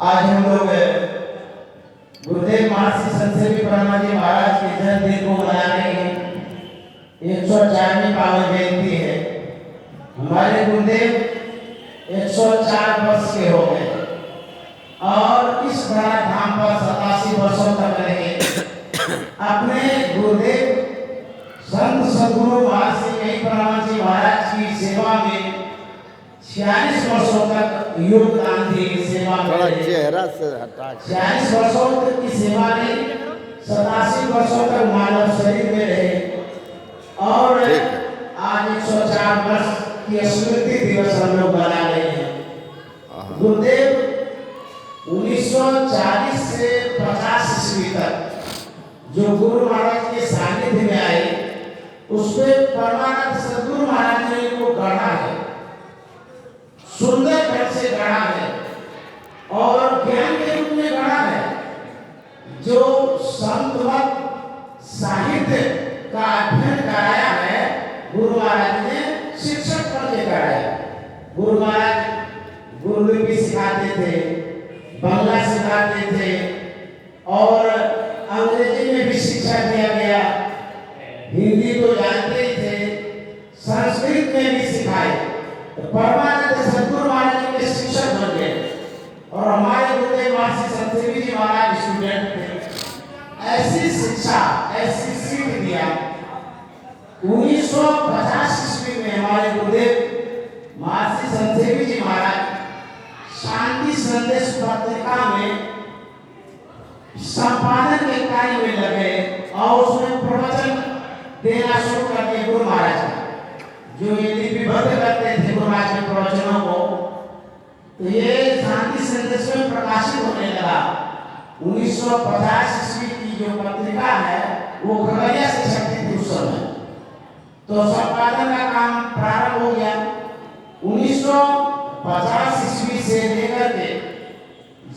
आज हम लोग गुरुदेव महर्षि संत सेवी ब्रह्माजी महाराज के जन्मदिन को मना रहे हैं। 104वीं पावन जयंती है। हमारे गुरुदेव 104 वर्ष के हो गए और इस बड़ा धाम पर 87 वर्षों तक रहे। अपने गुरुदेव संत सद्गुरु महर्षि ब्रह्माजी महाराज की सेवा में 46 वर्षों तक योगदान दी। सेवा में चेहरा से हटा 46 वर्षों तक की सेवा ने 87 वर्षों तक मानव शरीर में रहे और आज 104 वर्ष की स्मृति दिवस हम लोग मना रहे हैं। गुरुदेव 1940 से 50 ईस्वी तक जो गुरु महाराज के सानिध्य में आए उसपे परमानंद सद्गुरु महाराज ने इनको गढ़ा है, सुंदर ढंग से गढ़ा है और ज्ञान के रूप में गढ़ा है। जो संतवत साहित्य का अध्ययन कराया है गुरु महाराज ने शिक्षक बन के कराया। गुरु महाराज गुरुलिपि सिखाते थे, बांग्ला सिखाते थे और अंग्रेजी में भी शिक्षा दिया गया। हिंदी तो जानते ही थे, संस्कृत में भी सिखाए। तो परमानंद सद्गुरु महाराज के शिक्षक बन गए और हमारे गुरुदेव महर्षि संत सेवी जी महाराज स्टूडेंट थे। ऐसी शिक्षा, ऐसी सीख दिया। 1950 ईस्वी में हमारे गुरुदेव महर्षि संत सेवी जी महाराज शांति संदेश पत्रिका में संपादन के कार्य में लगे और उसमें प्रवचन देना शुरू कर दिए। गुरु महाराज जो ये लिपिबद्ध करते थे गुरु महाराज के प्रवचनों को, तो ये शांति संदेश में प्रकाशित होने लगा। 1950 ईस्वी की जो पत्रिका है वो खगड़िया से छपी थी उस समय, तो संपादन का काम प्रारंभ हो गया। 1950 ईस्वी से लेकर के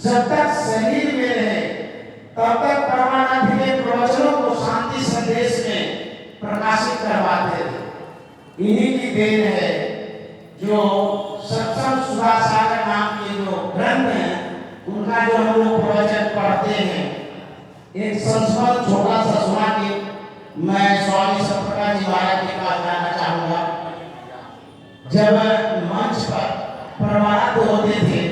जब तक शरीर में रहे तब तक परमानंद के प्रवचनों को शांति संदेश में प्रकाशित करवाते थे। इन्हीं की देन है जो सत्संग सुधासागर नाम के जो ग्रंथ हैं उनका जो हम लोग प्रवचन पढ़ते हैं। एक संस्मरण छोटा सा सुना के मैं स्वामी सतप्रकाश जी महाराज के पास जाना चाहूंगा। जब मंच पर परमानंद होते थे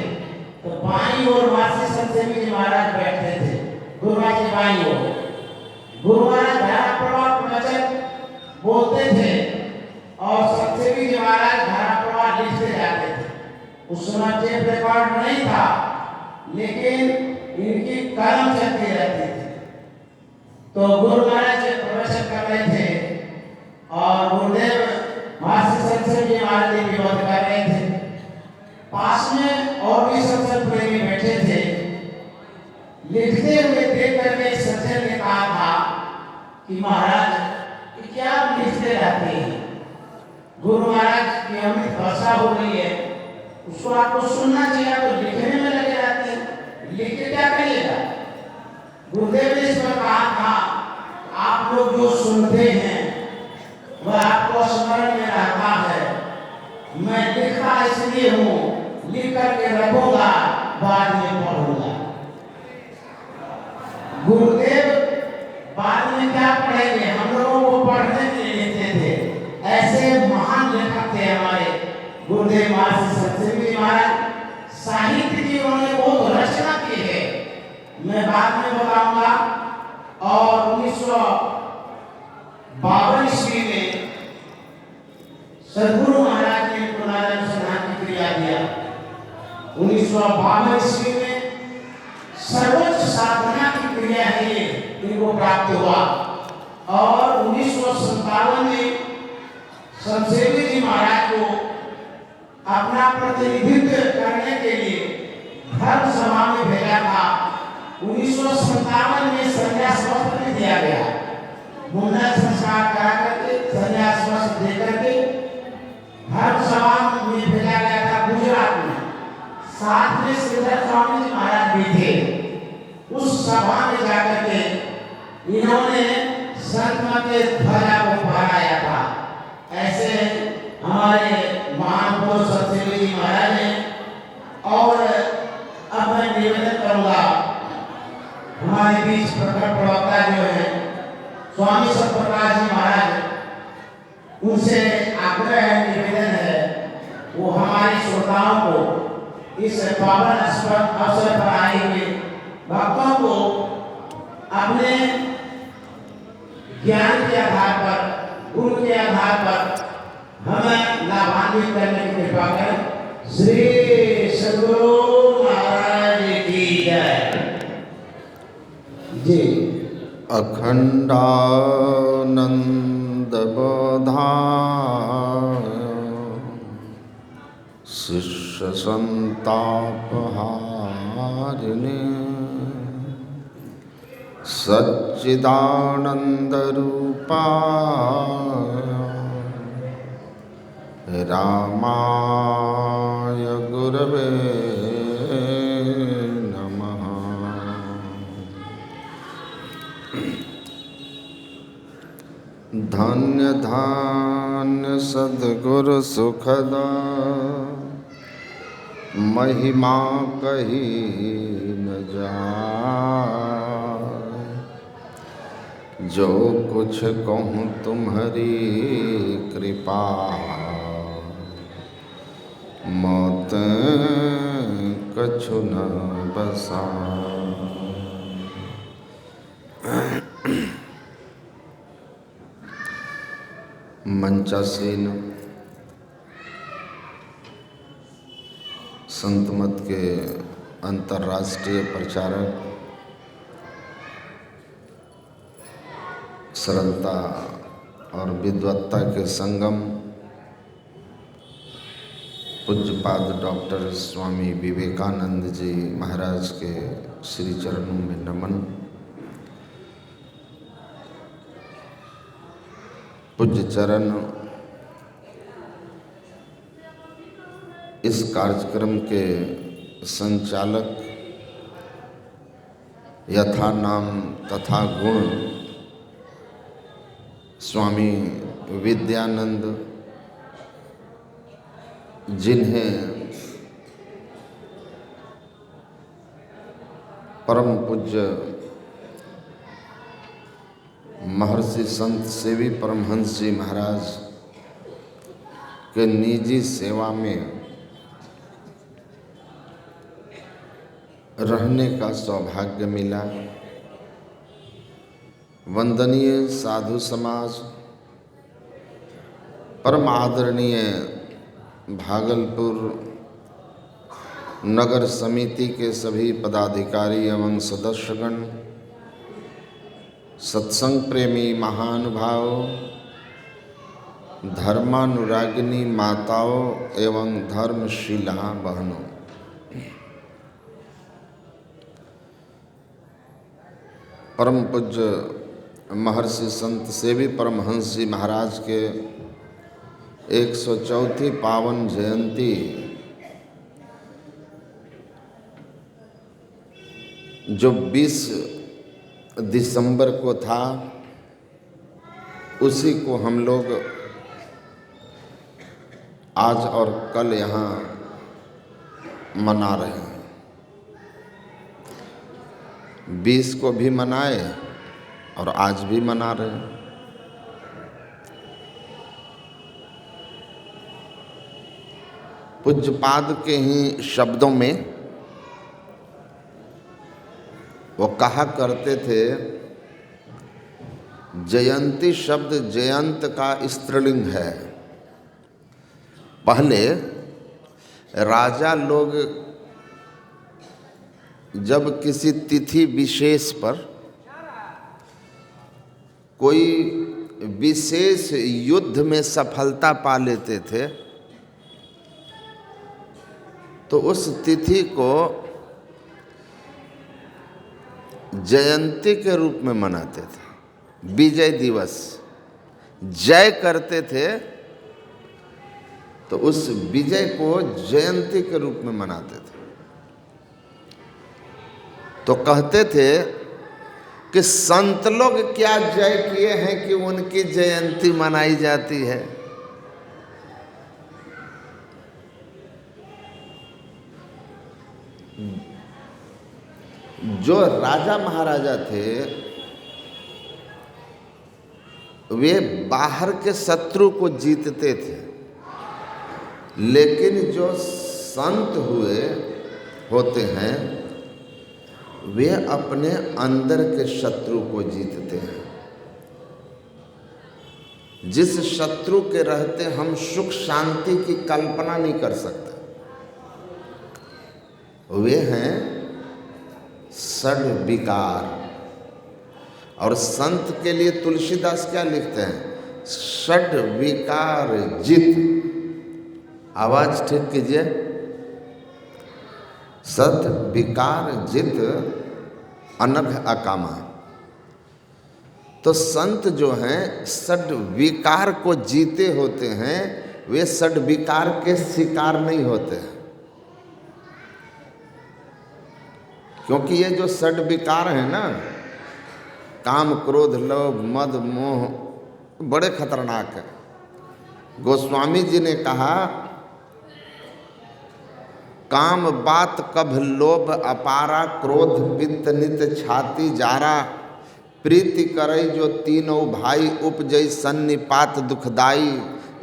तो बाईं ओर महर्षि संत सेवी जी महाराज बैठते थे। गुरु महाराज की बाईं ओर गुरु महाराज धारा प्रवाह प्रवचन बोलते थे और संत सेवी जी महाराज धारा प्रवाह लिखते जाते थे। उस समय टेप रिकॉर्ड नहीं था लेकिन इनकी कलम चलती रहती थी। तो गुरु महाराज प्रवचन कर रहे थे और गुरुदेव महर्षि संत सेवी जी महाराज विरोध कर रहे थे। पास में और भी सत्संग प्रेमी बैठे थे। लिखते हुए देख करके सज्जन ने कहा था कि महाराज क्या आप लिखते रहते हैं? गुरु महाराज की अमृत वर्षा हो रही है उसको आपको सुनना चाहिए, तो लिखने में लगे रहते हैं, लिख के क्या करिएगा। गुरुदेव ने इस पर कहा था, आप लोग जो सुनते हैं वह आपको स्मरण में रहता है। मैं लिखता इसलिए हूँ, लिख करके रखूंगा, बाद में पढ़ूंगा। गुरुदेव बाद में क्या पढ़ेंगे, हम लोगों को पढ़ने के लिए लिखते थे। ऐसे महान लेखक थे हमारे गुरुदेव महर्षि सतसेवी जी महाराज। साहित्य की उन्होंने बहुत रचना की है, मैं बाद में बताऊंगा। और 1952 ईस्वी में सदगुरु महाराज ने पुनर्जन्म की क्रिया दिया। 1952 ईस्वी में सर्वोच्च साधना की क्रिया है ये इनको प्राप्त हुआ। और 1957 में सतसेवी जी महाराज को अपना प्रतिनिधित्व करने के लिए धर्म सभा में भेजा था। 1957 में संन्यास वस्त्र भी दिया गया, मुंडन संस्कार करा करके संन्यास वस्त्र दे करके धर्म सभा में भेजा गया था गुजरात में। साथ में श्रीधर स्वामी जी महाराज भी थे। उस सभा में जाकर के इन्होंने संत के ध्वजा को फहराया था। ऐसे हमारे महान पुरुष सतसेवी जी महाराज ने। और अब मैं निवेदन करूंगा, हमारे बीच प्रकट प्रवक्ता जो है स्वामी सतप्रकाश जी महाराज, उनसे आग्रह है, निवेदन है, वो हमारे श्रोताओं को इस पावन अवसर पर आए हुए भक्तों को अपने ज्ञान के आधार पर, गुरु के आधार पर हमें लाभान्वित करने की कृपा करें। श्री सद्गुरु महाराज की जय। जी। अखंडानंद बोधाय शिष्य संतापहारिणे सच्चिदानंद रूपाय रामाय गुरवे नमः। धन्य धन्य सद्गुरु सुखदा महिमा कही न जाए। जो कुछ कहूँ तुम्हारी कृपा मौत कछु न बसा। मंचासीन संत मत के अंतर्राष्ट्रीय प्रचारक, सरलता और विद्वत्ता के संगम पूज्यपाद डॉक्टर स्वामी विवेकानंद जी महाराज के श्री चरणों में नमन। पूज्य चरण इस कार्यक्रम के संचालक यथा नाम तथा गुण स्वामी विद्यानंद, जिन्हें परम पूज्य महर्षि संत सेवी परमहंस जी महाराज के निजी सेवा में रहने का सौभाग्य मिला। वंदनीय साधु समाज, परम आदरणीय भागलपुर नगर समिति के सभी पदाधिकारी एवं सदस्यगण, सत्संग प्रेमी महानुभावों, धर्मानुरागिनी माताओं एवं धर्मशीला बहनों, परम पूज्य महर्षि संत सेवी परमहंस जी महाराज के 104वीं पावन जयंती जो 20 दिसंबर को था उसी को हम लोग आज और कल यहाँ मना रहे हैं। 20 को भी मनाए और आज भी मना रहे हैं। पूज्यपाद के ही शब्दों में वो कहा करते थे, जयंती शब्द जयंत का स्त्रीलिंग है। पहले राजा लोग जब किसी तिथि विशेष पर कोई विशेष युद्ध में सफलता पा लेते थे तो उस तिथि को जयंती के रूप में मनाते थे। विजय दिवस जय करते थे तो उस विजय को जयंती के रूप में मनाते थे। तो कहते थे कि संत लोग क्या जय किए हैं कि उनकी जयंती मनाई जाती है। जो राजा महाराजा थे वे बाहर के शत्रु को जीतते थे, लेकिन जो संत होते हैं वे अपने अंदर के शत्रु को जीतते हैं। जिस शत्रु के रहते हम सुख शांति की कल्पना नहीं कर सकते, वे हैं षड विकार। और संत के लिए तुलसीदास क्या लिखते हैं? षड विकार जित। आवाज ठीक कीजिए। सत विकार जित अनघ अकामा। तो संत जो हैं षड विकार को जीते होते हैं, वे षड विकार के शिकार नहीं होते हैं। क्योंकि ये जो षड विकार है ना, काम क्रोध लोभ मद मोह, बड़े खतरनाक है। गोस्वामी जी ने कहा, काम बात कभ लोभ अपारा, क्रोध पित्त नित छाती जारा, प्रीति करई जो तीनों भाई, उपजई सन्निपात दुखदाई,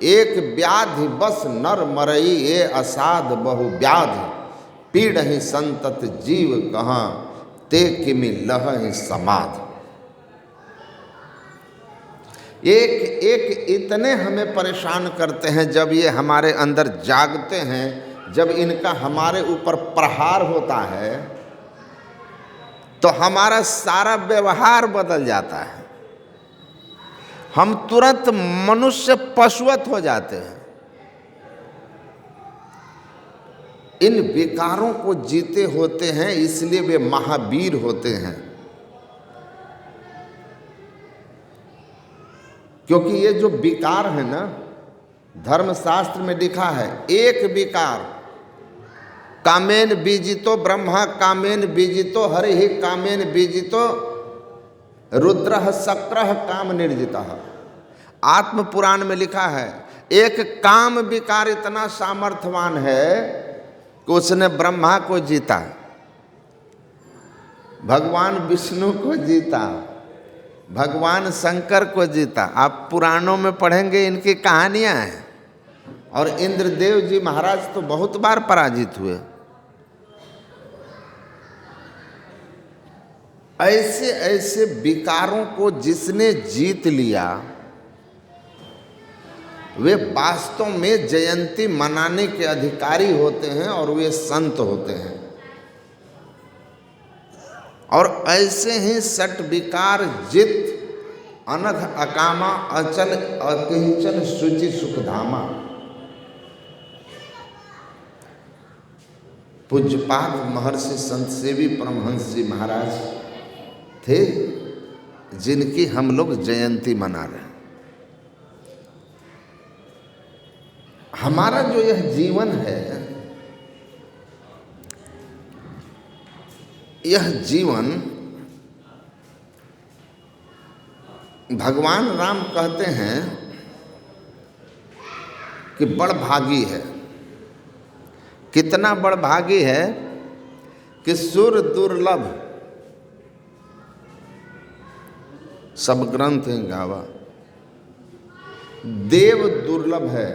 एक व्याधि बस नर मरई, ये असाध बहु व्याधि, पीड़हि संतत जीव कहाँ, ते किमि लहहि समाध। एक एक इतने हमें परेशान करते हैं। जब ये हमारे अंदर जागते हैं, जब इनका हमारे ऊपर प्रहार होता है तो हमारा सारा व्यवहार बदल जाता है। हम तुरंत मनुष्य पशुवत हो जाते हैं। इन विकारों को जीते होते हैं, इसलिए वे महावीर होते हैं। क्योंकि ये जो विकार है ना, धर्मशास्त्र में लिखा है, एक विकार, कामेन बीजितो ब्रह्मा, कामेन बीजितो हरिः, कामेन बीजितो रुद्रः शक्रः काम निर्जितः। आत्म पुराण में लिखा है, एक काम विकार इतना सामर्थ्यवान है कि उसने ब्रह्मा को जीता, भगवान विष्णु को जीता, भगवान शंकर को जीता। आप पुराणों में पढ़ेंगे, इनकी कहानियां हैं। और इंद्रदेव जी महाराज तो बहुत बार पराजित हुए। ऐसे ऐसे विकारों को जिसने जीत लिया, वे वास्तव में जयंती मनाने के अधिकारी होते हैं और वे संत होते हैं। और ऐसे ही षट विकार जित अनघ अकामा, अचल अकिंचन शुचि सुखधामा। पूज्यपाद महर्षि संत सेवी परमहंस जी महाराज थे, जिनकी हम लोग जयंती मना रहे हैं। हमारा जो यह जीवन है, यह जीवन भगवान राम कहते हैं कि बड़भागी है। कितना बड़भागी है कि सुर दुर्लभ सब ग्रंथ गावा, देव दुर्लभ है।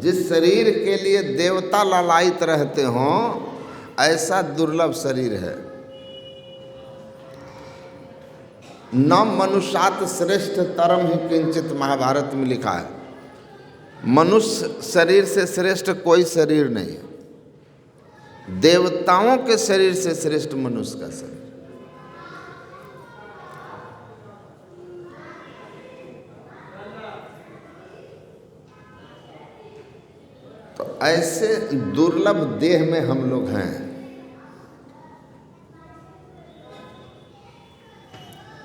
जिस शरीर के लिए देवता लालायित रहते हों, ऐसा दुर्लभ शरीर है। न मनुष्यात् श्रेष्ठ तरम ही किंचित, महाभारत में लिखा है। मनुष्य शरीर से श्रेष्ठ कोई शरीर नहीं है। देवताओं के शरीर से श्रेष्ठ मनुष्य का शरीर। तो ऐसे दुर्लभ देह में हम लोग हैं।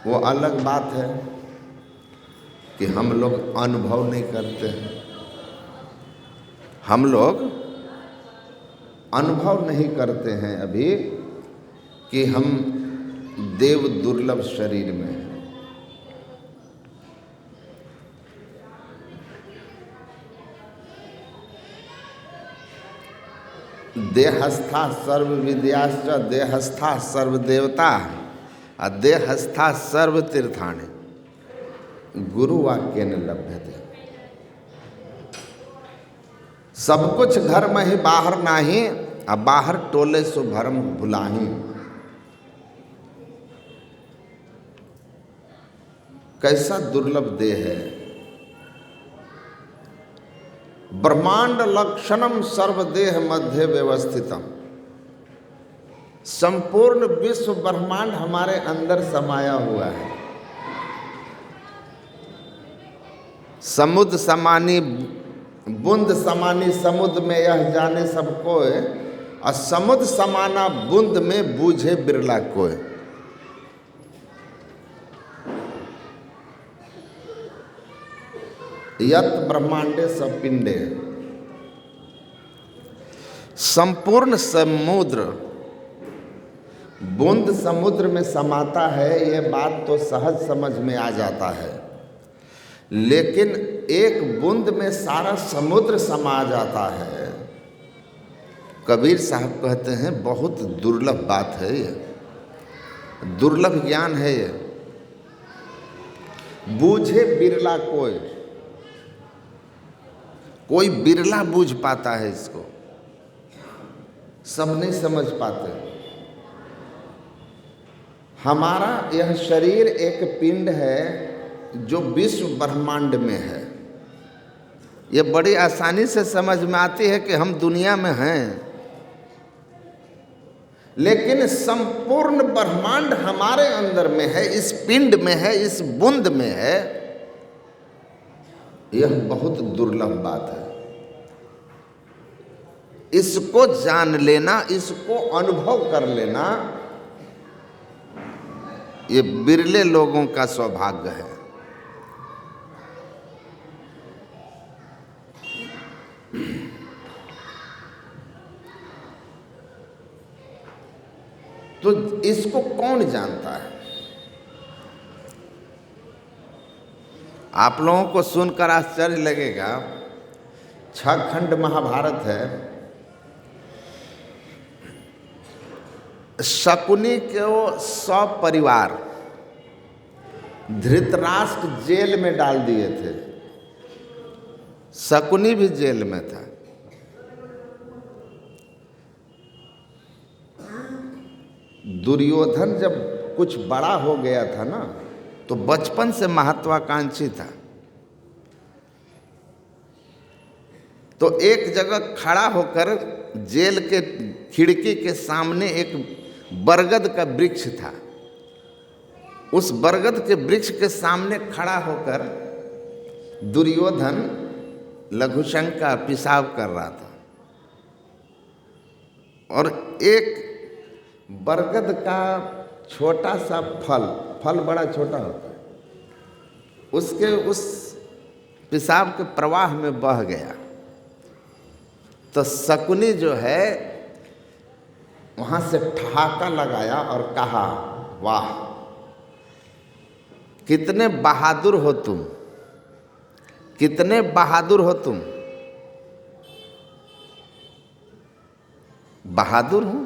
वो अलग बात है कि हम लोग अनुभव नहीं करते हैं। हम लोग अनुभव नहीं करते हैं अभी कि हम देव दुर्लभ शरीर में हैं। देहस्था सर्व विद्याश्च देहस्था सर्व देवता देहस्था सर्व तीर्थानि गुरु वाक्य न लभ्यते। सब कुछ घर में ही बाहर नाही, अब बाहर टोले सो भरम भुलाही। कैसा दुर्लभ देह है। ब्रह्मांड लक्षणम सर्वदेह मध्य व्यवस्थितम। संपूर्ण विश्व ब्रह्मांड हमारे अंदर समाया हुआ है। समुद्र समानी बूंद समानी समुद्र में यह जाने सब कोय, और समुद्र समाना बूंद में बूझे बिरला कोय। यत ब्रह्मांडे सपिंडे। संपूर्ण समुद्र बूंद समुद्र में समाता है, यह बात तो सहज समझ में आ जाता है। लेकिन एक बूंद में सारा समुद्र समा जाता है। कबीर साहब कहते हैं बहुत दुर्लभ बात है ये, दुर्लभ ज्ञान है ये। बूझे बिरला कोई, कोई बिरला बूझ पाता है इसको, सब नहीं समझ पाते। हमारा यह शरीर एक पिंड है जो विश्व ब्रह्मांड में है। ये बड़ी आसानी से समझ में आती है कि हम दुनिया में हैं, लेकिन संपूर्ण ब्रह्मांड हमारे अंदर में है, इस पिंड में है, इस बूंद में है। यह बहुत दुर्लभ बात है। इसको जान लेना, इसको अनुभव कर लेना, ये बिरले लोगों का सौभाग्य है। तो इसको कौन जानता है? आप लोगों को सुनकर आश्चर्य लगेगा। 6 खंड महाभारत है। शकुनी को सब परिवार धृतराष्ट्र जेल में डाल दिए थे। शकुनी भी जेल में था। दुर्योधन जब कुछ बड़ा हो गया था ना, तो बचपन से महत्वाकांक्षी था। तो एक जगह खड़ा होकर जेल के खिड़की के सामने एक बरगद का वृक्ष था। उस बरगद के वृक्ष के सामने खड़ा होकर दुर्योधन लघुशंका पेशाब कर रहा था। और एक बरगद का छोटा सा फल बड़ा छोटा होता है, उसके उस पेशाब के प्रवाह में बह गया। तो शकुनी जो है वहां से ठहाका लगाया और कहा, वाह कितने बहादुर हो तुम, कितने बहादुर हो तुम। बहादुर हूं?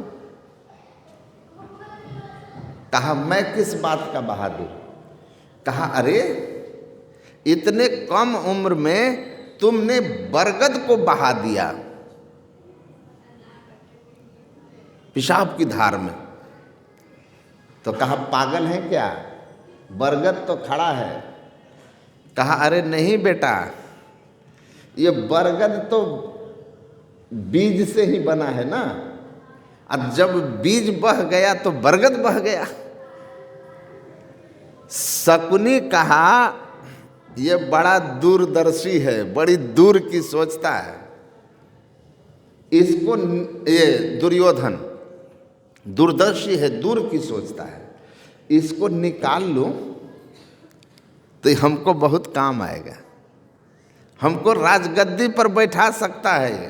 कहा मैं किस बात का बहादुर? कहा अरे इतने कम उम्र में तुमने बरगद को बहा दिया पेशाब की धार में। तो कहा पागल है क्या, बरगद तो खड़ा है। कहा अरे नहीं बेटा, ये बरगद तो बीज से ही बना है ना, और जब बीज बह गया तो बरगद बह गया। शकुनी कहा ये बड़ा दूरदर्शी है, बड़ी दूर की सोचता है। इसको, ये दुर्योधन दूरदर्शी है, दूर की सोचता है, इसको निकाल लूं तो हमको बहुत काम आएगा, हमको राजगद्दी पर बैठा सकता है।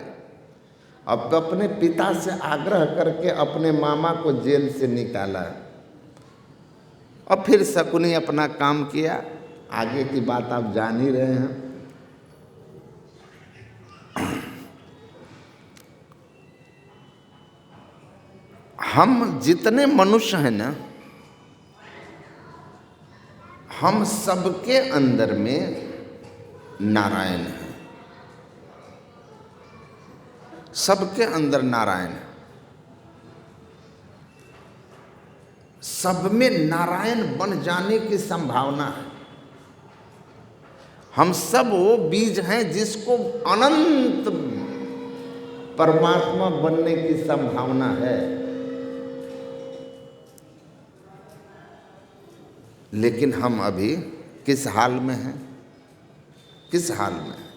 अब अपने पिता से आग्रह करके अपने मामा को जेल से निकाला और फिर शकुनी अपना काम किया। आगे की बात आप जान ही रहे हैं। हम जितने मनुष्य हैं ना, हम सबके अंदर में नारायण है, सबके अंदर नारायण है। सब में नारायण बन जाने की संभावना है। हम सब वो बीज हैं जिसको अनंत परमात्मा बनने की संभावना है। लेकिन हम अभी किस हाल में हैं, किस हाल में हैं?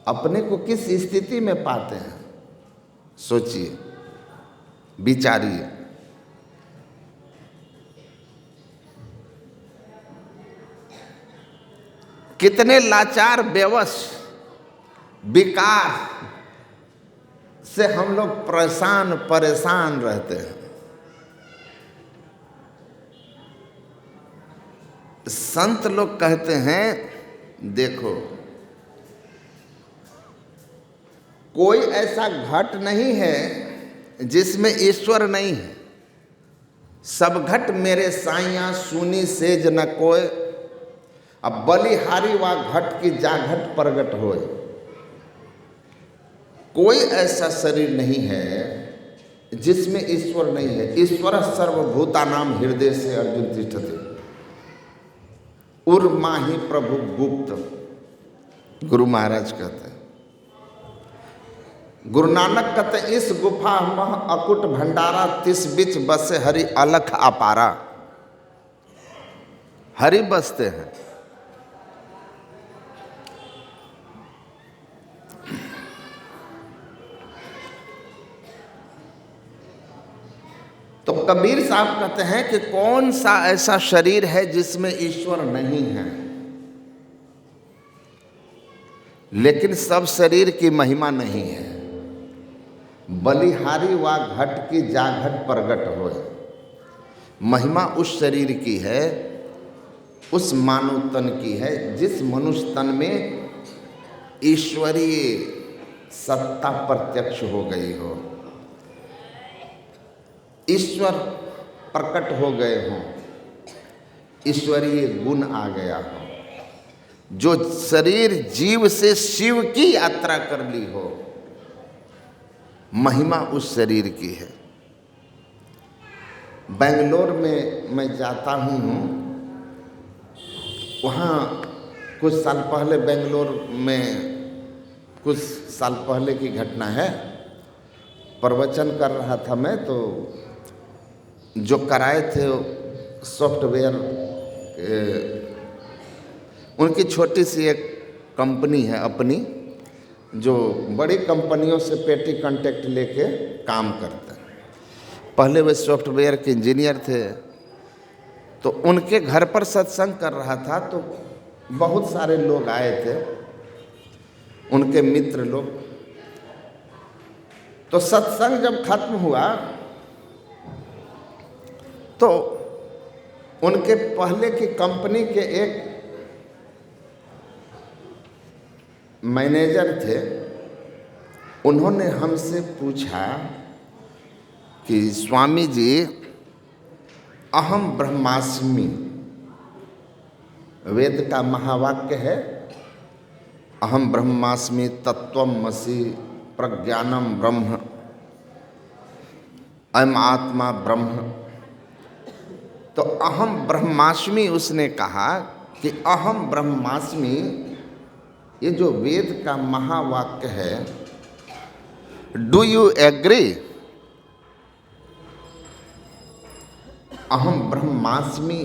अपने को किस स्थिति में पाते हैं, सोचिए, विचारिए। कितने लाचार, बेवश, विकार से हम लोग परेशान रहते हैं। संत लोग कहते हैं देखो, कोई ऐसा घट नहीं है जिसमें ईश्वर नहीं है। सब घट मेरे साइया सुनी सेज न कोय, अब बलिहारी वा घट की जाघट प्रगट होए। कोई ऐसा शरीर नहीं है जिसमें ईश्वर नहीं है। ईश्वर सर्वभूतानां हृदय से अर्जुन तिष्ठति, उर्माहि प्रभु गुप्त, गुरु महाराज कहते हैं। गुरु नानक कहते हैं इस गुफा मह अकुट भंडारा, तिस बिच बसे हरि अलख अपारा। हरि बसते हैं। तो कबीर साहब कहते हैं कि कौन सा ऐसा शरीर है जिसमें ईश्वर नहीं है। लेकिन सब शरीर की महिमा नहीं है। बलिहारी वा घट की जाघट प्रगट होए। महिमा उस शरीर की है, उस मानव तन की है जिस मनुष्य तन में ईश्वरीय सत्ता प्रत्यक्ष हो गई हो, ईश्वर प्रकट हो गए हों, ईश्वरीय गुण आ गया हो। जो शरीर जीव से शिव की यात्रा कर ली हो, महिमा उस शरीर की है। बेंगलोर में मैं जाता हूँ, वहाँ कुछ साल पहले, बेंगलोर में कुछ साल पहले की घटना है। प्रवचन कर रहा था मैं, तो जो कराए थे सॉफ्टवेयर, उनकी छोटी सी एक कंपनी है अपनी, जो बड़ी कंपनियों से पेटी कांटेक्ट लेके काम करते हैं। पहले वे सॉफ्टवेयर के इंजीनियर थे। तो उनके घर पर सत्संग कर रहा था, तो बहुत सारे लोग आए थे, उनके मित्र लोग। तो सत्संग जब खत्म हुआ तो उनके पहले की कंपनी के एक मैनेजर थे, उन्होंने हमसे पूछा कि स्वामी जी, अहम ब्रह्मास्मि वेद का महावाक्य है, अहम ब्रह्मास्मि तत्त्वमसि प्रज्ञानम ब्रह्म, अयम आत्मा ब्रह्म। तो अहम ब्रह्मास्मि उसने कहा कि अहम ब्रह्मास्मि, ये जो वेद का महावाक्य है, डू यू एग्री? अहम ब्रह्मास्मि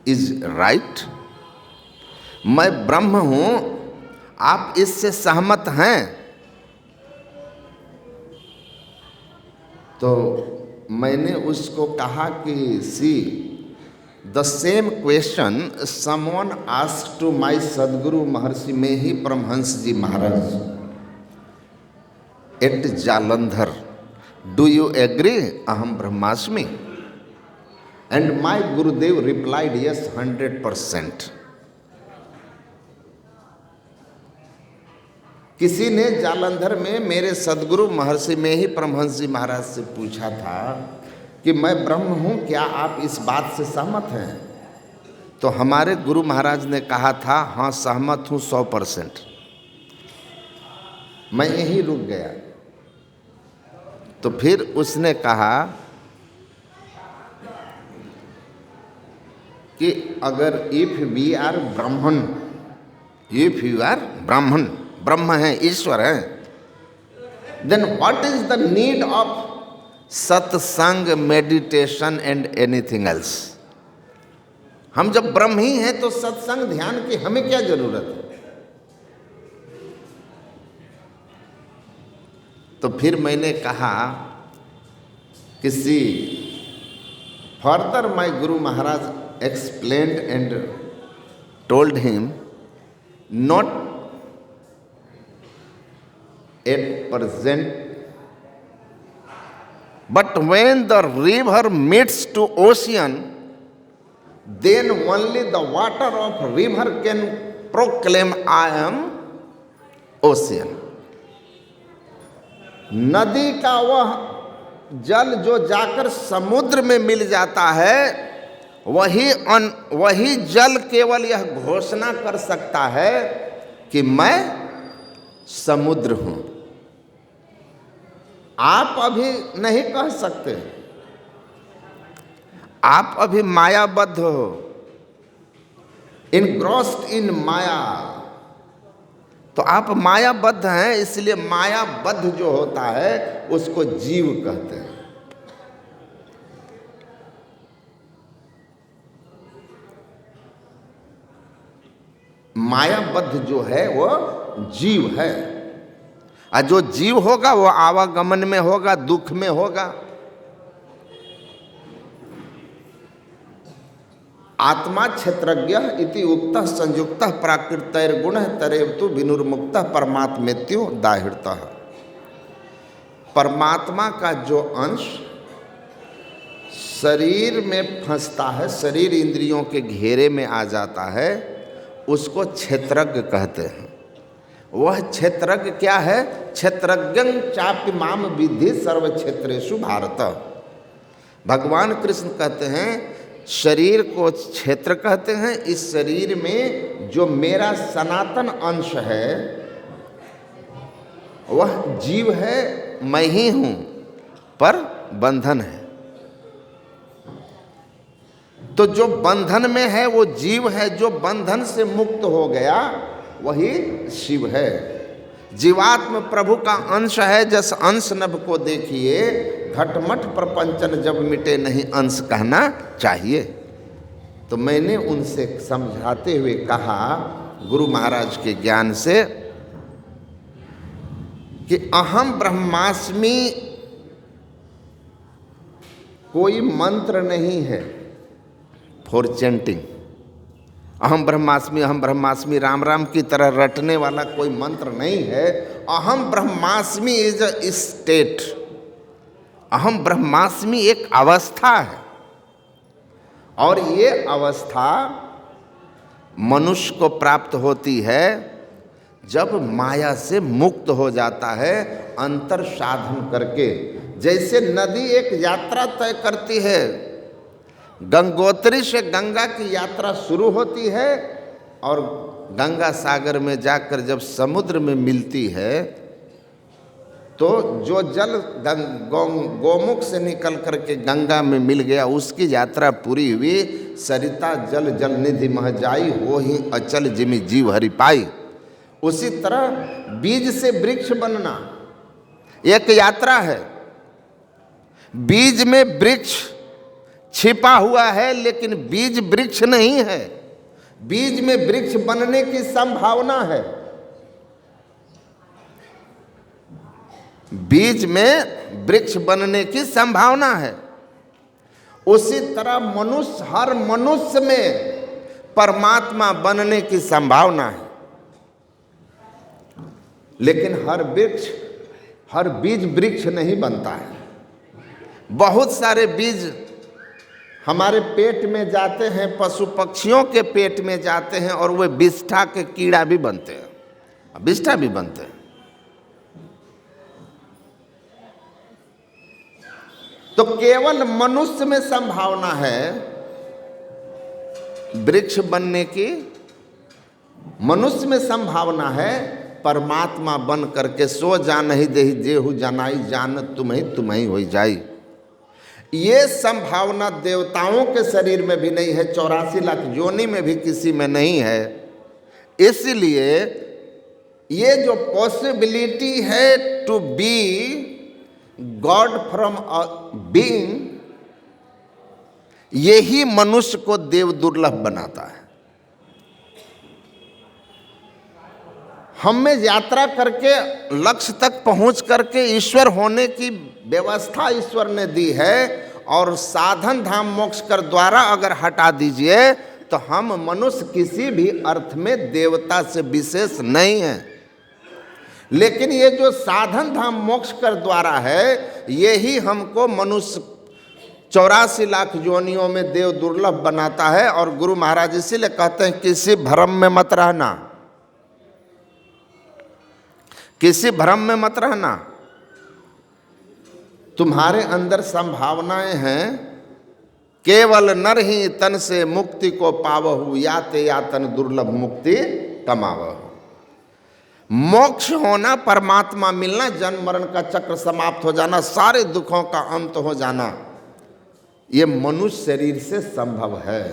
इज राइट? मैं ब्रह्म हूं, आप इससे सहमत हैं? तो मैंने उसको कहा कि see the same question someone asked to my Sadguru Maharshi Mehi Paramhans ji Maharaj at Jalandhar, do you agree अहम ब्रह्मास्मि? And my Gurudev replied yes 100%। किसी ने जालंधर में मेरे सदगुरु महर्षि में ही परमहंस जी महाराज से पूछा था कि मैं ब्रह्म हूँ, क्या आप इस बात से सहमत हैं? तो हमारे गुरु महाराज ने कहा था, हाँ सहमत हूँ 100%। मैं यहीं रुक गया। तो फिर उसने कहा कि अगर if we are Brahman, if you are Brahman, ब्रह्म है, ईश्वर है, then what is the need of satsang, meditation and anything else? हम जब ब्रह्म ही हैं तो सत्संग ध्यान की हमें क्या जरूरत है? तो फिर मैंने कहा किसी further my Guru Maharaj explained and told him not at present, but when the river meets to ocean, then only the water of river can proclaim I am ocean. नदी का वह जल जो जाकर समुद्र में मिल जाता है, वही जल केवल यह घोषणा कर सकता है कि मैं समुद्र हूं। आप अभी नहीं कह सकते, आप अभी मायाबद्ध हो, इनग्रॉस्ड इन माया। तो आप मायाबद्ध हैं, इसलिए मायाबद्ध जो होता है उसको जीव कहते हैं। मायाबद्ध जो है वो जीव है, और जो जीव होगा वो आवागमन में होगा, दुख में होगा। आत्मा क्षेत्रज्ञ इति उक्तः संयुक्तः प्राकृतैर्गुणः तरेवतु विनुर्मुक्तः परमात्मेत्यो दाहिड़तः। परमात्मा का जो अंश शरीर में फंसता है, शरीर इंद्रियों के घेरे में आ जाता है, उसको क्षेत्रज्ञ कहते हैं। वह क्षेत्रज्ञ क्या है? क्षेत्रज्ञं चापि माम विद्धि सर्व क्षेत्रेषु भारत। भगवान कृष्ण कहते हैं शरीर को क्षेत्र कहते हैं। इस शरीर में जो मेरा सनातन अंश है वह जीव है, मैं ही हूँ, पर बंधन है। तो जो बंधन में है वो जीव है, जो बंधन से मुक्त हो गया वही शिव है। जीवात्म प्रभु का अंश है, जस अंश नभ को देखिए, घटमट प्रपंचन जब मिटे नहीं अंश कहना चाहिए। तो मैंने उनसे समझाते हुए कहा गुरु महाराज के ज्ञान से कि अहम ब्रह्मास्मि कोई मंत्र नहीं है फॉर चैंटिंग। अहम ब्रह्मास्मि राम राम की तरह रटने वाला कोई मंत्र नहीं है। अहम ब्रह्मास्मि इज अ स्टेट। अहम ब्रह्मास्मि एक अवस्था है, और ये अवस्था मनुष्य को प्राप्त होती है जब माया से मुक्त हो जाता है, अंतर साधन करके। जैसे नदी एक यात्रा तय करती है, गंगोत्री से गंगा की यात्रा शुरू होती है और गंगा सागर में जाकर जब समुद्र में मिलती है, तो जो जल गोमुख से निकल करके गंगा में मिल गया, उसकी यात्रा पूरी हुई। सरिता जल जल निधि मह जाई, हो ही अचल जिमि जीव हरि पाई। उसी तरह बीज से वृक्ष बनना एक यात्रा है। बीज में वृक्ष छिपा हुआ है, लेकिन बीज वृक्ष नहीं है। बीज में वृक्ष बनने की संभावना है। बीज में वृक्ष बनने की संभावना है। उसी तरह मनुष्य, हर मनुष्य में परमात्मा बनने की संभावना है, लेकिन हर बीज वृक्ष नहीं बनता है। बहुत सारे बीज हमारे पेट में जाते हैं, पशु पक्षियों के पेट में जाते हैं, और वे विष्ठा के कीड़ा भी बनते हैं, विष्ठा भी बनते हैं। तो केवल मनुष्य में संभावना है वृक्ष बनने की, मनुष्य में संभावना है परमात्मा बन करके सो जान ही देहि जेहु जनाई, जान तुम्हें हो जाई। ये संभावना देवताओं के शरीर में भी नहीं है, 84 लाख योनि में भी किसी में नहीं है। इसलिए ये जो पॉसिबिलिटी है to be God from a being, यही मनुष्य को देव दुर्लभ बनाता है। हमें यात्रा करके लक्ष्य तक पहुंच करके ईश्वर होने की व्यवस्था ईश्वर ने दी है, और साधन धाम मोक्ष कर द्वारा अगर हटा दीजिए तो हम मनुष्य किसी भी अर्थ में देवता से विशेष नहीं है। लेकिन ये जो साधन धाम मोक्ष कर द्वारा है, यही हमको मनुष्य 84 लाख योनियों में देव दुर्लभ बनाता है। और गुरु महाराज इसीलिए कहते हैं किसी भ्रम में मत रहना, किसी भ्रम में मत रहना। तुम्हारे अंदर संभावनाएं हैं, केवल नर ही तन से मुक्ति को पावहु, याते यातन दुर्लभ मुक्ति कमावहु। मोक्ष होना, परमात्मा मिलना, जन्म मरण का चक्र समाप्त हो जाना, सारे दुखों का अंत हो जाना, ये मनुष्य शरीर से संभव है,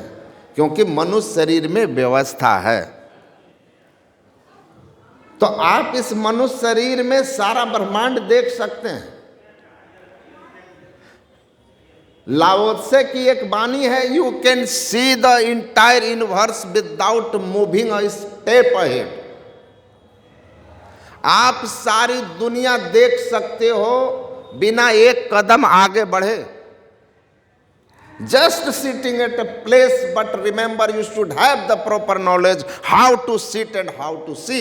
क्योंकि मनुष्य शरीर में व्यवस्था है। तो आप इस मनुष्य शरीर में सारा ब्रह्मांड देख सकते हैं। लाओत्से की एक वाणी है, you can see the entire universe without moving a step ahead. आप सारी दुनिया देख सकते हो बिना एक कदम आगे बढ़े। Just sitting at a place, but remember you should have the proper knowledge how to sit and how to see.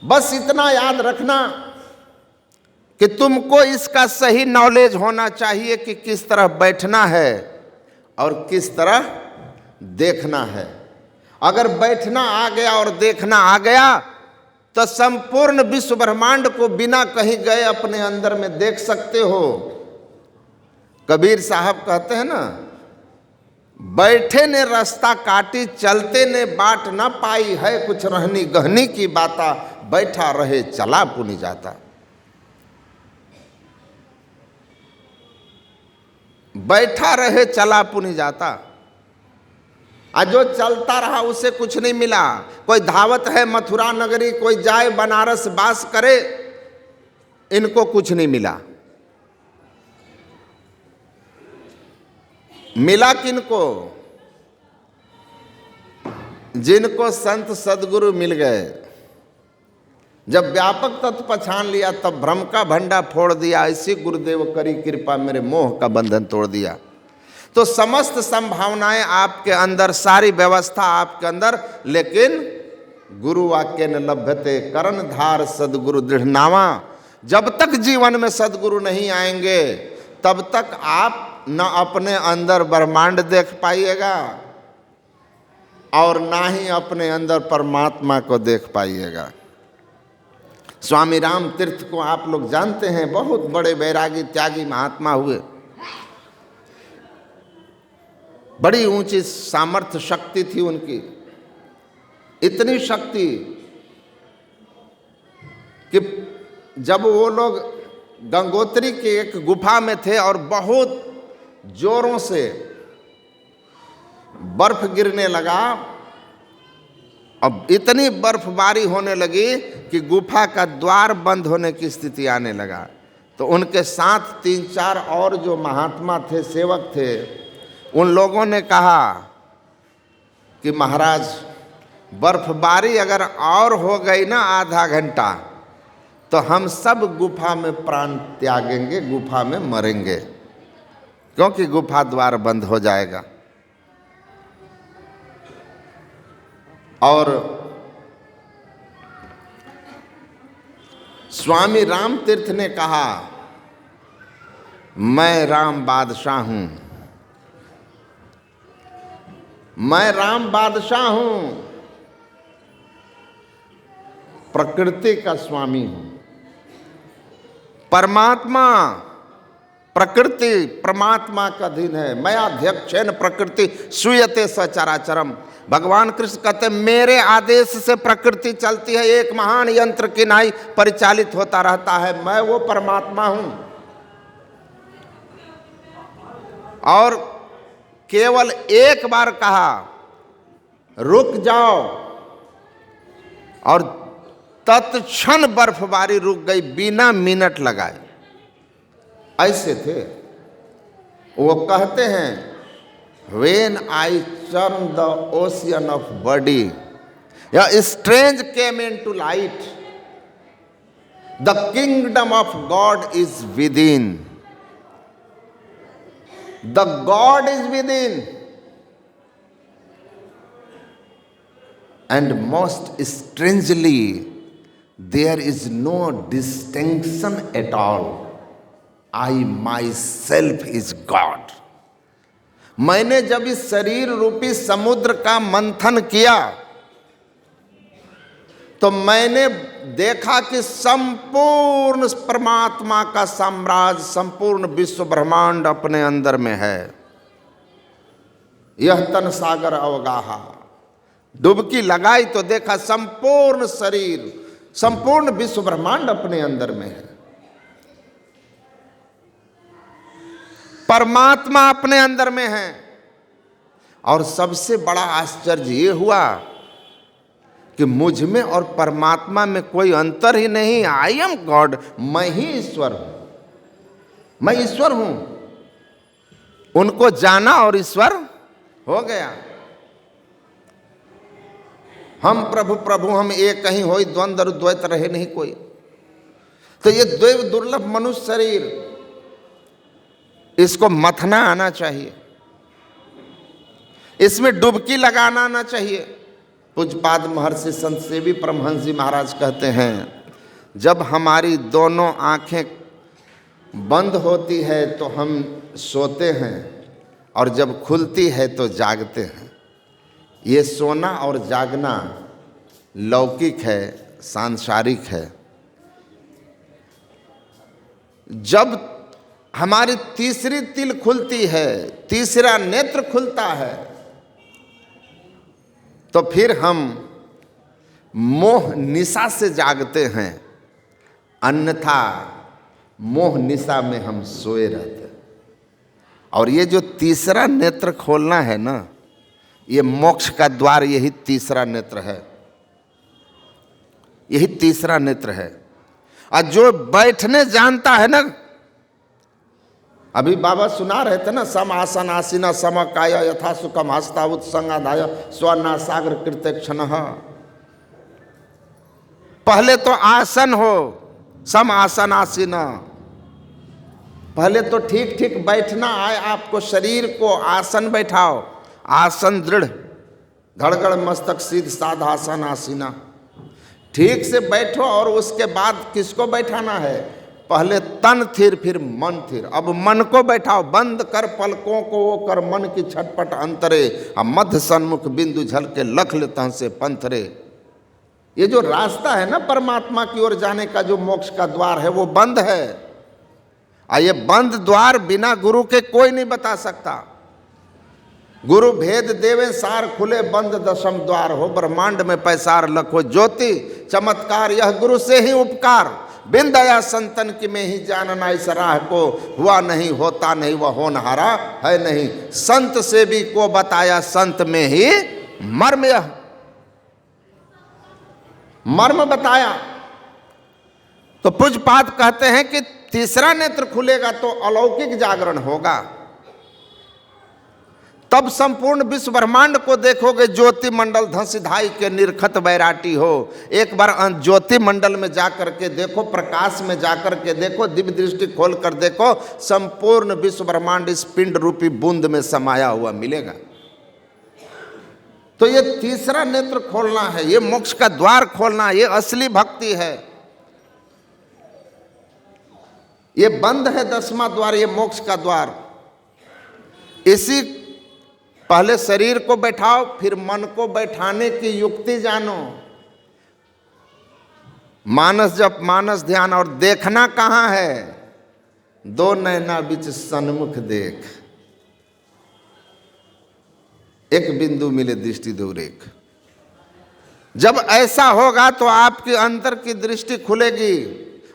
बस इतना याद रखना कि तुमको इसका सही नॉलेज होना चाहिए कि किस तरह बैठना है और किस तरह देखना है। अगर बैठना आ गया और देखना आ गया तो संपूर्ण विश्व ब्रह्मांड को बिना कहीं गए अपने अंदर में देख सकते हो। कबीर साहब कहते हैं ना, बैठे ने रास्ता काटी, चलते ने बाट न पाई, है कुछ रहनी गहनी की बाता, बैठा रहे चला पुनि जाता। बैठा रहे चला पुनि जाता। आज जो चलता रहा उसे कुछ नहीं मिला। कोई धावत है मथुरा नगरी, कोई जाए बनारस वास करे, इनको कुछ नहीं मिला। मिला किनको? जिनको संत सदगुरु मिल गए। जब व्यापक तत्व पहचान लिया तब भ्रम का भंडा फोड़ दिया, ऐसी गुरुदेव करी कृपा मेरे मोह का बंधन तोड़ दिया। तो समस्त संभावनाएं आपके अंदर, सारी व्यवस्था आपके अंदर, लेकिन गुरु वाक्य न लभ्यते करण धार सदगुरु दृढ़नावा। जब तक जीवन में सदगुरु नहीं आएंगे तब तक आप न अपने अंदर ब्रह्मांड देख पाइएगा और ना ही अपने अंदर परमात्मा को देख पाइएगा। स्वामी राम तीर्थ को आप लोग जानते हैं, बहुत बड़े वैरागी त्यागी महात्मा हुए, बड़ी ऊंची सामर्थ्य शक्ति थी उनकी, इतनी शक्ति कि जब वो लोग गंगोत्री की एक गुफा में थे और बहुत जोरों से बर्फ गिरने लगा, अब इतनी बर्फबारी होने लगी कि गुफा का द्वार बंद होने की स्थिति आने लगा, तो उनके साथ 3-4 और जो महात्मा थे, सेवक थे, उन लोगों ने कहा कि महाराज बर्फबारी अगर और हो गई ना आधा घंटा तो हम सब गुफा में प्राण त्यागेंगे, गुफा में मरेंगे, क्योंकि गुफा द्वार बंद हो जाएगा। और स्वामी राम तीर्थ ने कहा, मैं राम बादशाह हूं, मैं राम बादशाह हूं, प्रकृति का स्वामी हूं। परमात्मा प्रकृति परमात्मा का अधीन है। मैं अध्यक्षेन प्रकृति सूयते सचराचरम। भगवान कृष्ण कहते मेरे आदेश से प्रकृति चलती है, एक महान यंत्र की नाई परिचालित होता रहता है, मैं वो परमात्मा हूं। और केवल एक बार कहा रुक जाओ, और तत्क्षण बर्फबारी रुक गई बिना मिनट लगाए। ऐसे थे वो। कहते हैं When I turned the ocean of body, a strange came into light. The kingdom of God is within. The God is within. And most strangely, there is no distinction at all. I myself is God. मैंने जब इस शरीर रूपी समुद्र का मंथन किया तो मैंने देखा कि संपूर्ण परमात्मा का साम्राज्य, संपूर्ण विश्व ब्रह्मांड अपने अंदर में है। यह तन सागर अवगाहा। डुबकी लगाई तो देखा संपूर्ण शरीर, संपूर्ण विश्व ब्रह्मांड अपने अंदर में है। परमात्मा अपने अंदर में है। और सबसे बड़ा आश्चर्य ये हुआ कि मुझ में और परमात्मा में कोई अंतर ही नहीं। आई एम गॉड, मैं ही ईश्वर हूं, मैं ईश्वर हूं। उनको जाना और ईश्वर हो गया। हम प्रभु प्रभु हम एक कहीं होई, द्वंद्व द्वैत रहे नहीं कोई। तो ये दैव दुर्लभ मनुष्य शरीर, इसको मथना आना चाहिए, इसमें डुबकी लगाना आना चाहिए। पूज्यपाद महर्षि संत सेवी परमहंस जी महाराज कहते हैं, जब हमारी दोनों आंखें बंद होती है तो हम सोते हैं, और जब खुलती है तो जागते हैं। ये सोना और जागना लौकिक है, सांसारिक है। जब हमारी तीसरी तिल खुलती है, तीसरा नेत्र खुलता है, तो फिर हम मोह निशा से जागते हैं, अन्यथा मोह निशा में हम सोए रहते हैं। और ये जो तीसरा नेत्र खोलना है ना, ये मोक्ष का द्वार, यही तीसरा नेत्र है, यही तीसरा नेत्र है। और जो बैठने जानता है ना, अभी बाबा सुना रहे थे ना, सम आसन आसीना सम काय यथा सुखम हस्ता उत्संगाधाय स्वर्णा सागर कृत्य क्षण। पहले तो आसन हो, सम आसन आसीना, पहले तो ठीक ठीक बैठना आए आपको, शरीर को आसन बैठाओ, आसन दृढ़, धड़गड़ मस्तक सीध साधासन आसीना, ठीक से बैठो। और उसके बाद किसको बैठाना है? पहले तन थिर फिर मन थिर। अब मन को बैठाओ, बंद कर पलकों को वो कर मन की छटपट अंतरे, अब मध्य सन्मुख बिंदु झल के लख लेता से पंथरे। ये जो रास्ता है ना परमात्मा की ओर जाने का, जो मोक्ष का द्वार है, वो बंद है। ये बंद द्वार बिना गुरु के कोई नहीं बता सकता। गुरु भेद देवे सार खुले बंद दशम द्वार हो, ब्रह्मांड में पैसार लखो ज्योति चमत्कार, यह गुरु से ही उपकार। बिन दया संतन की में ही जानना इस राह को, हुआ नहीं होता नहीं वह होनहारा है नहीं। संत से भी को बताया संत में ही मर्म, यह मर्म बताया। तो पूज्यपाद कहते हैं कि तीसरा नेत्र खुलेगा तो अलौकिक जागरण होगा, तब संपूर्ण विश्व ब्रह्मांड को देखोगे। ज्योति मंडल धंसिधाई के निर्खत बैराटी हो। एक बार ज्योति मंडल में जाकर के देखो, प्रकाश में जाकर के देखो, दिव्य दृष्टि खोल कर देखो, संपूर्ण विश्व ब्रह्मांड इस पिंड रूपी बूंद में समाया हुआ मिलेगा। तो ये तीसरा नेत्र खोलना है, ये मोक्ष का द्वार खोलना, ये असली भक्ति है। ये बंद है 10वां द्वार, ये मोक्ष का द्वार। इसी पहले शरीर को बैठाओ, फिर मन को बैठाने की युक्ति जानो। मानस जप, मानस ध्यान। और देखना कहाँ है? दो नैना बीच सन्मुख देख, एक बिंदु मिले दृष्टि दूर एक। जब ऐसा होगा तो आपकी अंतर की दृष्टि खुलेगी।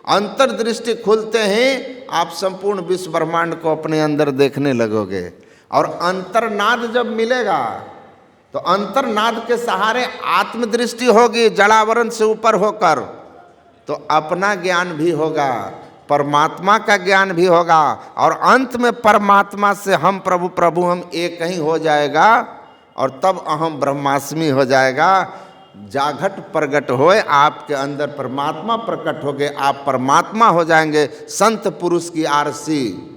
अंतर दृष्टि खुलते ही आप संपूर्ण विश्व ब्रह्मांड को अपने अंदर देखने लगोगे। और अंतरनाद जब मिलेगा तो अंतरनाद के सहारे आत्मदृष्टि होगी, जड़ावरण से ऊपर होकर, तो अपना ज्ञान भी होगा, परमात्मा का ज्ञान भी होगा। और अंत में परमात्मा से हम प्रभु प्रभु हम एक ही हो जाएगा। और तब अहम ब्रह्मास्मि हो जाएगा। जाघट प्रगट होए, आपके अंदर परमात्मा प्रकट हो गए, आप परमात्मा हो जाएंगे। संत पुरुष की आरसी,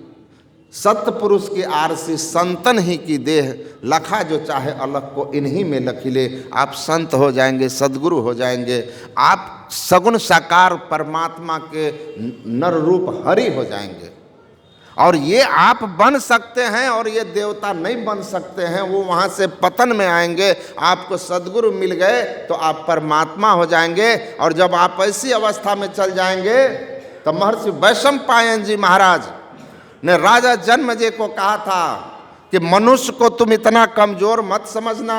सत्य पुरुष की आरसी, संतन ही की देह, लखा जो चाहे अलग को इन्हीं में लखिले। आप संत हो जाएंगे, सद्गुरु हो जाएंगे, आप सगुण साकार परमात्मा के नर रूप हरि हो जाएंगे। और ये आप बन सकते हैं, और ये देवता नहीं बन सकते हैं, वो वहाँ से पतन में आएंगे। आपको सद्गुरु मिल गए तो आप परमात्मा हो जाएंगे। और जब आप ऐसी अवस्था में चल जाएंगे तो महर्षि वैशंपायन जी महाराज ने राजा जन्मेजय को कहा था कि मनुष्य को तुम इतना कमजोर मत समझना,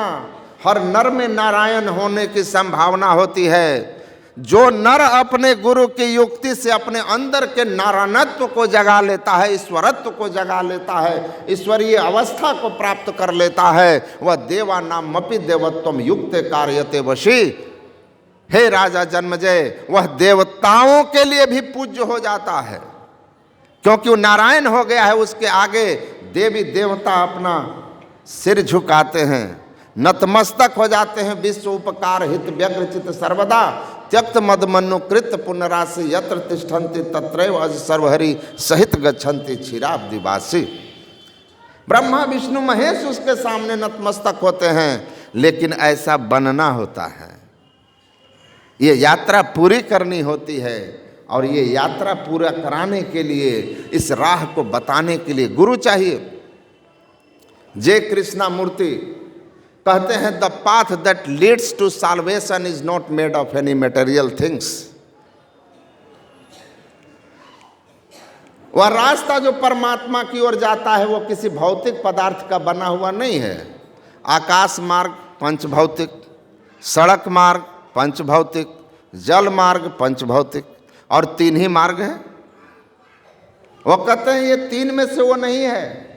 हर नर में नारायण होने की संभावना होती है। जो नर अपने गुरु की युक्ति से अपने अंदर के नारायणत्व को जगा लेता है, ईश्वरत्व को जगा लेता है, ईश्वरीय अवस्था को प्राप्त कर लेता है, वह देवा नाम अपि देवत्वम युक्त कार्यते वशी। हे राजा जन्मेजय, वह देवताओं के लिए भी पूज्य हो जाता है, क्योंकि वो नारायण हो गया है। उसके आगे देवी देवता अपना सिर झुकाते हैं, नतमस्तक हो जाते हैं। विश्व उपकार हित व्यग्र चित सर्वदा, त्यक्त मद मनुकृत पुनराशि, यत्र तिष्ठन्ति तत्रैव अज सर्वहरि सहित गच्छन्ति क्षीराब्दिवासी। ब्रह्मा विष्णु महेश उसके सामने नतमस्तक होते हैं, लेकिन ऐसा बनना होता है। ये यात्रा पूरी करनी होती है, और ये यात्रा पूरा कराने के लिए, इस राह को बताने के लिए गुरु चाहिए। जय कृष्णा मूर्ति कहते हैं, the path that leads to salvation is not made of any material things. वह रास्ता जो परमात्मा की ओर जाता है वो किसी भौतिक पदार्थ का बना हुआ नहीं है। आकाश मार्ग पंचभौतिक, सड़क मार्ग पंचभौतिक, जल मार्ग पंचभौतिक, और 3 ही मार्ग हैं। वो कहते हैं ये 3 में से वो नहीं है,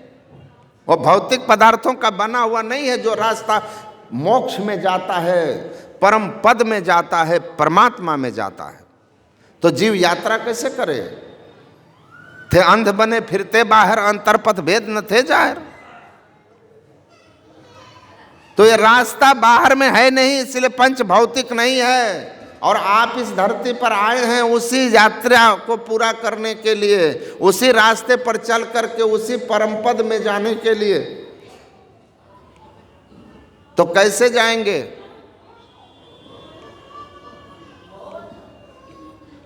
वो भौतिक पदार्थों का बना हुआ नहीं है। जो रास्ता मोक्ष में जाता है, परम पद में जाता है, परमात्मा में जाता है। तो जीव यात्रा कैसे करे? थे अंध बने फिरते बाहर, अंतरपथ भेद न थे जाहिर। तो ये रास्ता बाहर में है नहीं, इसलिए पंच भौतिक नहीं है। और आप इस धरती पर आए हैं उसी यात्रा को पूरा करने के लिए, उसी रास्ते पर चल करके उसी परम पद में जाने के लिए। तो कैसे जाएंगे?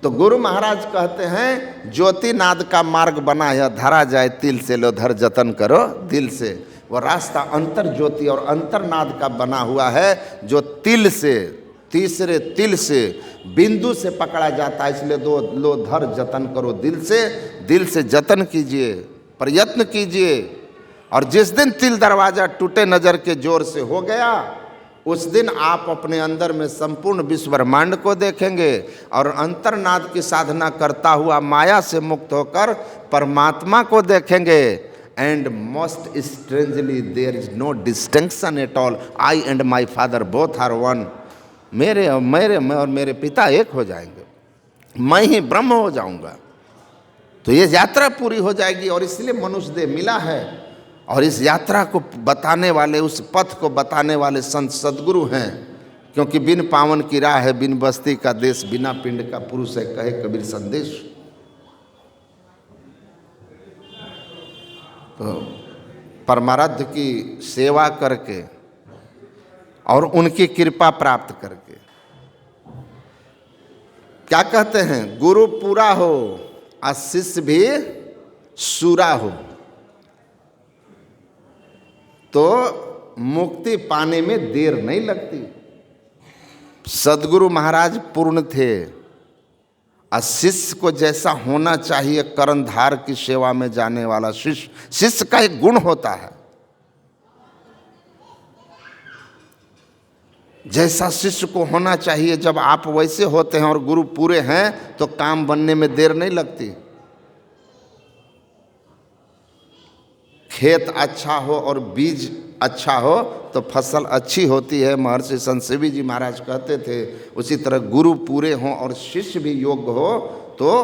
तो गुरु महाराज कहते हैं ज्योतिनाद का मार्ग बना है, धरा जाए तिल से, लो धर जतन करो दिल से। वो रास्ता अंतर ज्योति और अंतरनाद का बना हुआ है, जो तिल से, तीसरे तिल से, बिंदु से पकड़ा जाता है। इसलिए लो धर जतन करो दिल से जतन कीजिए, प्रयत्न कीजिए। और जिस दिन तिल दरवाजा टूटे नजर के जोर से हो गया, उस दिन आप अपने अंदर में संपूर्ण विश्व ब्रह्मांड को देखेंगे और अंतर्नाद की साधना करता हुआ माया से मुक्त होकर परमात्मा को देखेंगे। And most strangely there is no distinction at all, I and my father both are one. मैं और मेरे पिता एक हो जाएंगे, मैं ही ब्रह्म हो जाऊंगा। तो ये यात्रा पूरी हो जाएगी और इसलिए मनुष्य देह मिला है। और इस यात्रा को बताने वाले, उस पथ को बताने वाले संत सद्गुरु हैं। क्योंकि बिन पावन की राह है, बिन बस्ती का देश, बिना पिंड का पुरुष है, कहे कबीर संदेश। तो परमाराध्य की सेवा करके और उनकी कृपा प्राप्त करके क्या कहते हैं, गुरु पूरा हो और शिष्य भी सूरा हो, तो मुक्ति पाने में देर नहीं लगती। सद्गुरु महाराज पूर्ण थे और शिष्य को जैसा होना चाहिए, कर्णधार की सेवा में जाने वाला शिष्य का एक गुण होता है। जैसा शिष्य को होना चाहिए, जब आप वैसे होते हैं और गुरु पूरे हैं तो काम बनने में देर नहीं लगती। खेत अच्छा हो और बीज अच्छा हो तो फसल अच्छी होती है, महर्षि संत सेवी जी महाराज कहते थे। उसी तरह गुरु पूरे हों और शिष्य भी योग्य हो तो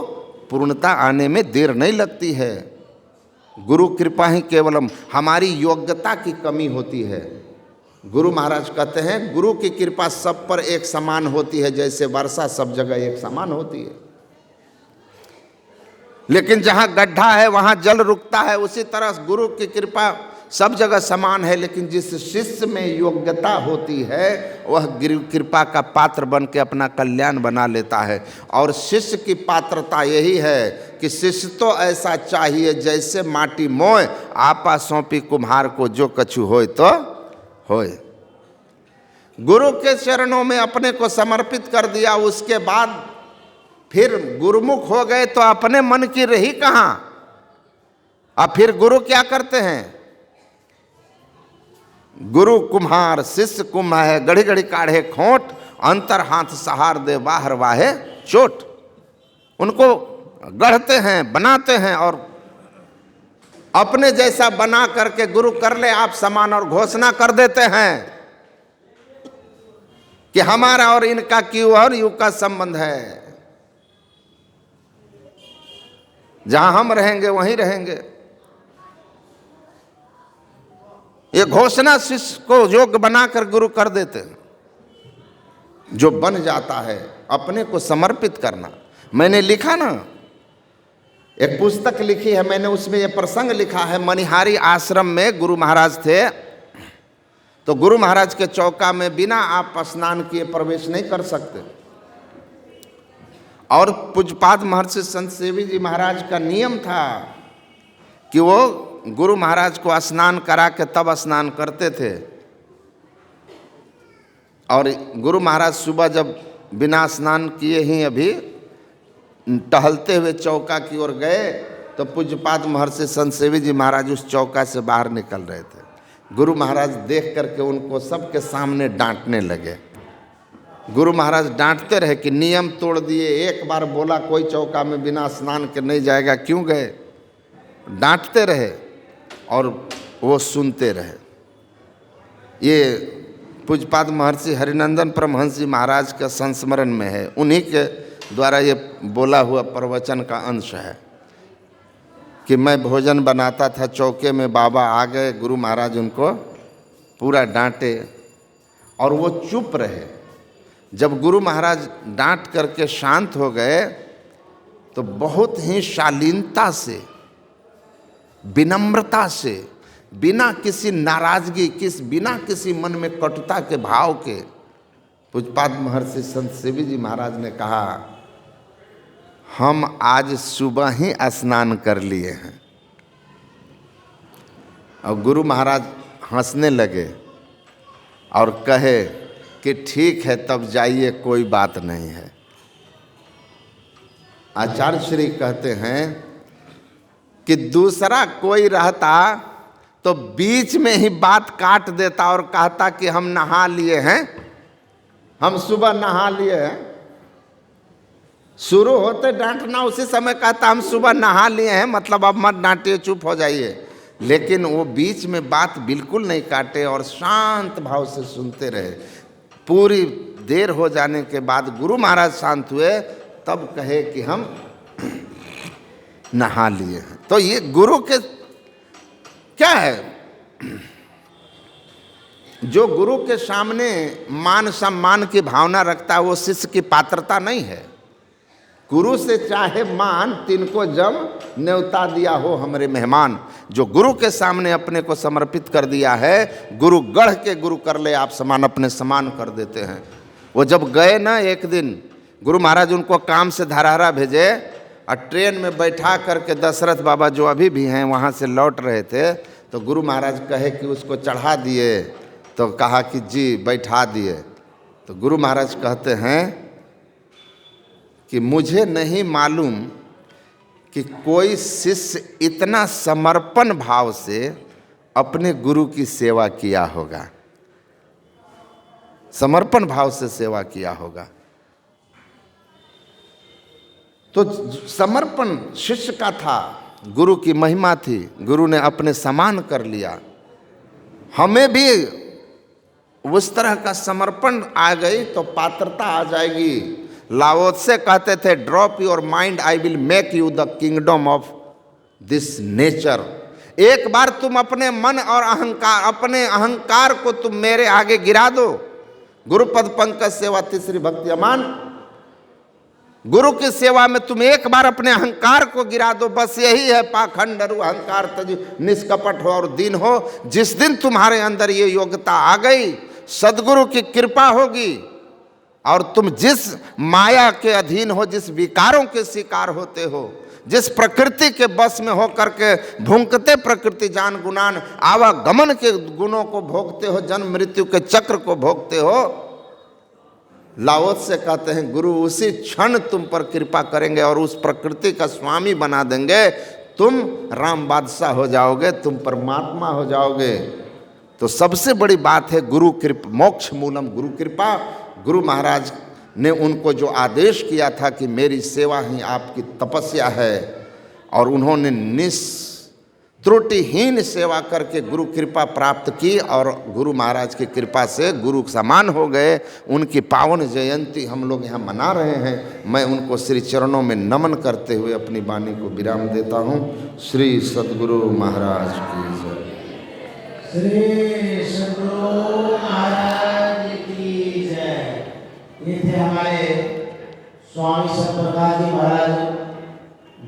पूर्णता आने में देर नहीं लगती है। गुरु कृपा ही केवलम, हमारी योग्यता की कमी होती है। गुरु महाराज कहते हैं गुरु की कृपा सब पर एक समान होती है, जैसे वर्षा सब जगह एक समान होती है। लेकिन जहाँ गड्ढा है वहाँ जल रुकता है, उसी तरह गुरु की कृपा सब जगह समान है। लेकिन जिस शिष्य में योग्यता होती है वह गुरु कृपा का पात्र बन के अपना कल्याण बना लेता है। और शिष्य की पात्रता यही है कि शिष्य तो ऐसा चाहिए जैसे माटी मोय, आपा सौंपी कुम्हार को, जो कछु होय तो होय। गुरु के चरणों में अपने को समर्पित कर दिया, उसके बाद फिर गुरुमुख हो गए तो अपने मन की रही कहाँ। अब फिर गुरु क्या करते हैं, गुरु कुम्हार शिष्य कुम्भ है, गढ़ी गढ़ी काढ़े खोट, अंतर हाथ सहार दे बाहर वाहे चोट। उनको गढ़ते हैं, बनाते हैं और अपने जैसा बना करके गुरु कर ले आप समान, और घोषणा कर देते हैं कि हमारा और इनका क्यों और यू का संबंध है, जहां हम रहेंगे वहीं रहेंगे। ये घोषणा शिष्य को योग्य बनाकर गुरु कर देते हैं। जो बन जाता है अपने को समर्पित करना। मैंने लिखा ना, एक पुस्तक लिखी है मैंने, उसमें यह प्रसंग लिखा है। मनिहारी आश्रम में गुरु महाराज थे, तो गुरु महाराज के चौका में बिना आप स्नान किए प्रवेश नहीं कर सकते। और पूज्यपाद महर्षि संत सेवी जी महाराज का नियम था कि वो गुरु महाराज को स्नान करा के तब स्नान करते थे। और गुरु महाराज सुबह जब बिना स्नान किए ही अभी टहलते हुए चौका की ओर गए तो पूज्यपाद महर्षि संत सेवी जी महाराज उस चौका से बाहर निकल रहे थे। गुरु महाराज देख करके उनको सबके सामने डांटने लगे। गुरु महाराज डांटते रहे कि नियम तोड़ दिए, एक बार बोला कोई चौका में बिना स्नान के नहीं जाएगा, क्यों गए। डांटते रहे और वो सुनते रहे। ये पूज्यपाद महर्षि हरिनंदन परमहंस जी महाराज का संस्मरण में है, उन्हीं के द्वारा ये बोला हुआ प्रवचन का अंश है कि मैं भोजन बनाता था, चौके में बाबा आ गए, गुरु महाराज उनको पूरा डांटे और वो चुप रहे। जब गुरु महाराज डांट करके शांत हो गए तो बहुत ही शालीनता से, विनम्रता से, बिना किसी नाराजगी, बिना किसी मन में कटुता के भाव के पूज्यपाद महर्षि संत सेवी जी महाराज ने कहा, हम आज सुबह ही स्नान कर लिए हैं। और गुरु महाराज हंसने लगे और कहे कि ठीक है, तब जाइए, कोई बात नहीं है। आचार्य श्री कहते हैं कि दूसरा कोई रहता तो बीच में ही बात काट देता और कहता कि हम नहा लिए हैं, हम सुबह नहा लिए हैं। शुरू होते डांटना उसी समय कहता हम सुबह नहा लिए हैं, मतलब अब मत डांटिए, चुप हो जाइए। लेकिन वो बीच में बात बिल्कुल नहीं काटे और शांत भाव से सुनते रहे। पूरी देर हो जाने के बाद गुरु महाराज शांत हुए, तब कहे कि हम नहा लिए हैं। तो ये गुरु के क्या है, जो गुरु के सामने मान सम्मान की भावना रखता है वो शिष्य की पात्रता नहीं है। गुरु से चाहे मान, तिनको जम न्योता दिया हो हमरे मेहमान। जो गुरु के सामने अपने को समर्पित कर दिया है, गुरु गढ़ के गुरु कर ले आप समान, अपने समान कर देते हैं। वो जब गए ना, एक दिन गुरु महाराज उनको काम से धरहरा भेजे और ट्रेन में बैठा करके दशरथ बाबा जो अभी भी हैं वहाँ से लौट रहे थे, तो गुरु महाराज कहे कि उसको चढ़ा दिए, तो कहा कि जी बैठा दिए। तो गुरु महाराज कहते हैं कि मुझे नहीं मालूम कि कोई शिष्य इतना समर्पण भाव से अपने गुरु की सेवा किया होगा, समर्पण भाव से सेवा किया होगा। तो समर्पण शिष्य का था, गुरु की महिमा थी, गुरु ने अपने समान कर लिया। हमें भी उस तरह का समर्पण आ गई तो पात्रता आ जाएगी। लाओत्से कहते थे, drop your mind, I will make you the kingdom of this nature. एक बार तुम अपने मन और अहंकार, अपने अहंकार को तुम मेरे आगे गिरा दो। गुरुपद पंकज सेवा तीसरी भक्ति अमान। गुरु की सेवा में तुम एक बार अपने अहंकार को गिरा दो, बस यही है पाखंड अरु अहंकार तज निष्कपट हो और दीन हो। जिस दिन तुम्हारे अंदर ये योग्यता आ गई, सदगुरु की कृपा होगी और तुम जिस माया के अधीन हो, जिस विकारों के शिकार होते हो, जिस प्रकृति के बस में हो करके भूंकते प्रकृति जान गुणान आवागमन के गुणों को भोगते हो, जन्म मृत्यु के चक्र को भोगते हो, लाओत्से कहते हैं गुरु उसी क्षण तुम पर कृपा करेंगे और उस प्रकृति का स्वामी बना देंगे। तुम राम बादशाह हो जाओगे, तुम परमात्मा हो जाओगे। तो सबसे बड़ी बात है गुरु कृपा, मोक्ष मूलम गुरु कृपा। गुरु महाराज ने उनको जो आदेश किया था कि मेरी सेवा ही आपकी तपस्या है, और उन्होंने त्रुटिहीन सेवा करके गुरु कृपा प्राप्त की और गुरु महाराज की कृपा से गुरु समान हो गए। उनकी पावन जयंती हम लोग यहाँ मना रहे हैं। मैं उनको श्री चरणों में नमन करते हुए अपनी वाणी को विराम देता हूँ। श्री सद्गुरु महाराज की जय। श्री सद्गुरु महाराज की जय। ये थे हमारे स्वामी सतप्रकाश जी महाराज,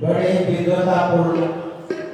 बड़े विद्वतापूर्ण